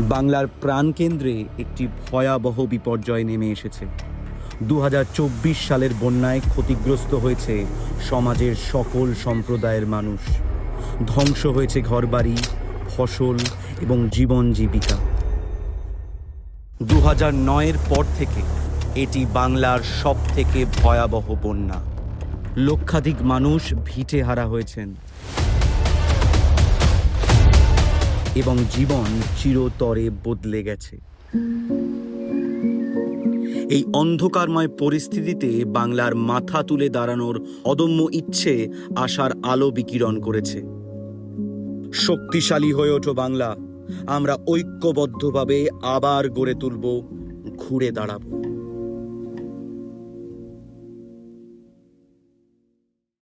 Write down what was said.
বাংলার প্রাণকেন্দ্রে একটি ভয়াবহ বিপর্যয় নেমে এসেছে। 2024 সালের বন্যায় ক্ষতিগ্রস্ত হয়েছে সমাজের সকল সম্প্রদায়ের মানুষ। ধ্বংস হয়েছে ঘরবাড়ি, ফসল এবং জীবন জীবিকা। 2009-এর পর থেকে এটি বাংলার সবথেকে ভয়াবহ বন্যা। লক্ষাধিক মানুষ ভিটেহারা হয়েছেন এবং জীবন চিরতরে বদলে গেছে। এই অন্ধকারময় পরিস্থিতিতে বাংলার মাথা তুলে দাঁড়ানোর অদম্য ইচ্ছে আশার আলো বিকিরণ করেছে। শক্তিশালী হয়ে ওঠো বাংলা, আমরা ঐক্যবদ্ধভাবে আবার গড়ে তুলব, ঘুরে দাঁড়াবো।